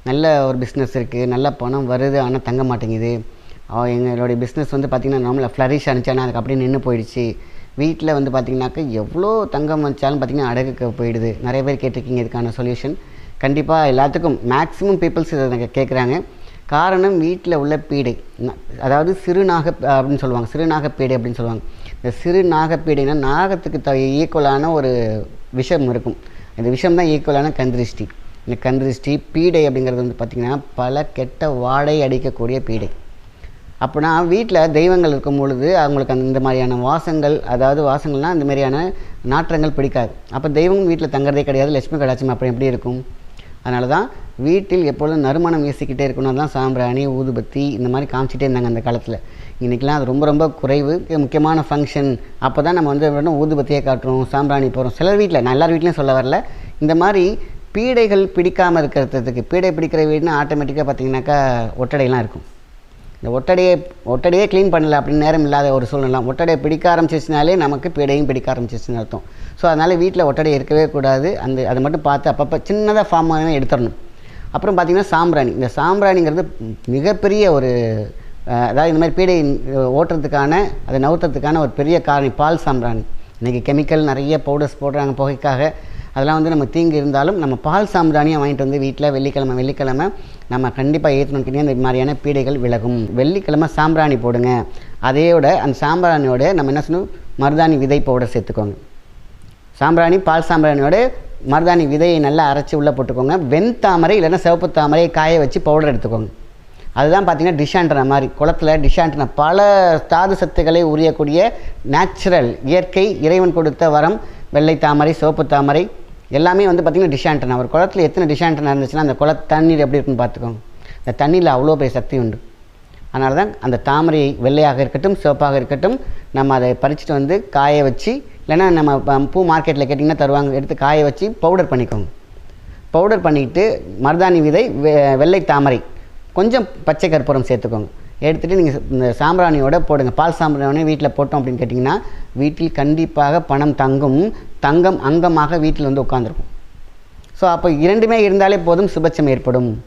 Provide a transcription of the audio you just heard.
நல்ல ஒரு பிஸ்னஸ் இருக்குது, நல்ல பணம் வருது, ஆனால் தங்க மாட்டேங்குது. எங்களுடைய பிஸ்னஸ் வந்து பார்த்திங்கன்னா நார்மலாக ஃப்ளரிஷ் ஆனிச்சு, ஆனால் அதுக்கு அப்படியே நின்று போயிடுச்சு. வீட்டில் வந்து பார்த்திங்கனாக்கா எவ்வளோ தங்கம் வச்சாலும் பார்த்திங்கன்னா அடகுக்கு போயிடுது. நிறைய பேர் கேட்டிருக்கீங்க இதுக்கான சொல்யூஷன். கண்டிப்பாக எல்லாத்துக்கும் மேக்ஸிமம் பீப்புள்ஸ் இதை கேட்குறாங்க. காரணம் வீட்டில் உள்ள பீடை, அதாவது சிறுநாக அப்படின்னு சொல்லுவாங்க, சிறுநாகப்பீடை அப்படின்னு சொல்லுவாங்க. இந்த சிறுநாகப்பீடைனா நாகத்துக்கு ஈக்குவலான ஒரு விஷம் இருக்கும். இந்த விஷம் தான் ஈக்குவலான கந்திருஷ்டி. இந்த கந்திருஷ்டி பீடை அப்படிங்கிறது வந்து பார்த்திங்கன்னா பல கெட்ட வாடை அடிக்கக்கூடிய பீடை. அப்படின்னா வீட்டில் தெய்வங்கள் இருக்கும் பொழுது அவங்களுக்கு இந்த மாதிரியான வாசங்கள், அதாவது வாசங்கள்னால் அந்த மாதிரியான நாற்றங்கள் பிடிக்காது. அப்போ தெய்வம் வீட்டில் தங்குறதே கிடையாது, லட்சுமி கடாட்சம் அப்புறம் எப்படி இருக்கும்? அதனால தான் வீட்டில் எப்பொழுதும் நறுமணம் வீசிக்கிட்டே இருக்கணும். தான் சாம்பிராணி, ஊதுபத்தி இந்த மாதிரி காமிச்சிட்டே இருந்தாங்க அந்த காலத்தில். இன்றைக்கெலாம் அது ரொம்ப ரொம்ப குறைவு. முக்கியமான ஃபங்க்ஷன் அப்போ தான் நம்ம வந்து ஊதுபத்தியே காட்டுறோம், சாம்பிராணி போகிறோம். சிலர் வீட்டில், நான் எல்லார் வீட்லேயும் சொல்ல வரல. இந்த மாதிரி பீடைகள் பிடிக்காமல் இருக்கிறதுக்கு, பீடை பிடிக்கிற வீடுனா ஆட்டோமேட்டிக்காக பார்த்திங்கனாக்கா ஒட்டடையெல்லாம் இருக்கும். இந்த ஒட்டடையே க்ளீன் பண்ணல அப்படின்னு நேரம் இல்லாத ஒரு சூழ்நிலை. ஒட்டடையை பிடிக்க ஆரம்பிச்சிச்சுனாலே நமக்கு பீடையும் பிடிக்க ஆரம்பிச்சிச்சுன்னு அர்த்தம். ஸோ அதனால் வீட்டில் ஒட்டடை இருக்கவே கூடாது. அதை மட்டும் பார்த்து அப்பப்போ சின்னதாக ஃபார்ம் எடுத்துடணும். அப்புறம் பார்த்திங்கன்னா சாம்பிராணி. இந்த சாம்பிராணிங்கிறது மிகப்பெரிய ஒரு அதாவது இந்த மாதிரி பீடை ஓட்டுறதுக்கான, அதை நவுத்துறதுக்கான ஒரு பெரிய காரணி பால் சாம்பிராணி. இன்றைக்கி கெமிக்கல் நிறைய பவுடர்ஸ் போடுறாங்க புகைக்காக. அதெல்லாம் வந்து நம்ம தீங்கு இருந்தாலும் நம்ம பால் சாம்பிராணியை வாங்கிட்டு வந்து வீட்டில் வெள்ளிக்கிழமை நம்ம கண்டிப்பாக ஏற்றணும். இந்த மாதிரியான பீடைகள் விலகும். வெள்ளிக்கிழமை சாம்பிராணி போடுங்க. அதையோட அந்த சாம்பிராணியோட நம்ம என்ன சொல்லணும், மருதாணி விதை பவுடர் சேர்த்துக்கோங்க. சாம்பிராணி பால் சாம்பிராணியோட மருதாணி விதையை நல்லா அரைச்சி உள்ளே போட்டுக்கோங்க. வெண்தாமரை இல்லைன்னா சிவப்பு தாமரையை காய வச்சு பவுடர் எடுத்துக்கோங்க. அதுதான் பார்த்திங்கன்னா டிஷாண்டனா மாதிரி, குளத்தில் டிஷாண்டனா பல தாது சத்துக்களை உரியக்கூடிய நேச்சுரல் இயற்கை இறைவன் கொடுத்த வரம். வெள்ளை தாமரை, சிவப்பு தாமரை எல்லாமே வந்து பார்த்திங்கன்னா டிஷாண்டனா. ஒரு குளத்தில் எத்தனை டிஷாண்டனா இருந்துச்சுன்னா அந்த தண்ணீர் எப்படி இருக்குன்னு பார்த்துக்கோங்க. அந்த தண்ணியில் அவ்வளோ பெரிய சக்தி உண்டு. அதனால தான் அந்த தாமரை வெள்ளையாக இருக்கட்டும் சிவப்பாக இருக்கட்டும் நம்ம அதை பறிச்சுட்டு வந்து காய வச்சு, இல்லைன்னா நம்ம பூ மார்க்கெட்டில் கேட்டிங்கன்னா தருவாங்க, எடுத்து காய வச்சு பவுடர் பண்ணிக்கோங்க. பவுடர் பண்ணிக்கிட்டு மருதாணி விதை, வெள்ளை தாமரை, கொஞ்சம் பச்சை கற்பூரம் சேர்த்துக்கோங்க. எடுத்துகிட்டு நீங்கள் இந்த சாம்பிராணியோட போடுங்க. பால் சாம்பிராணி வீட்டில் போட்டோம் அப்படின்னு கேட்டிங்கன்னா வீட்டில் கண்டிப்பாக பணம் தங்கும். தங்கம் அங்கமாக வீட்டில் வந்து உட்காந்துருக்கும். ஸோ அப்போ இரண்டுமே இருந்தாலே போதும், சுபட்சம் ஏற்படும்.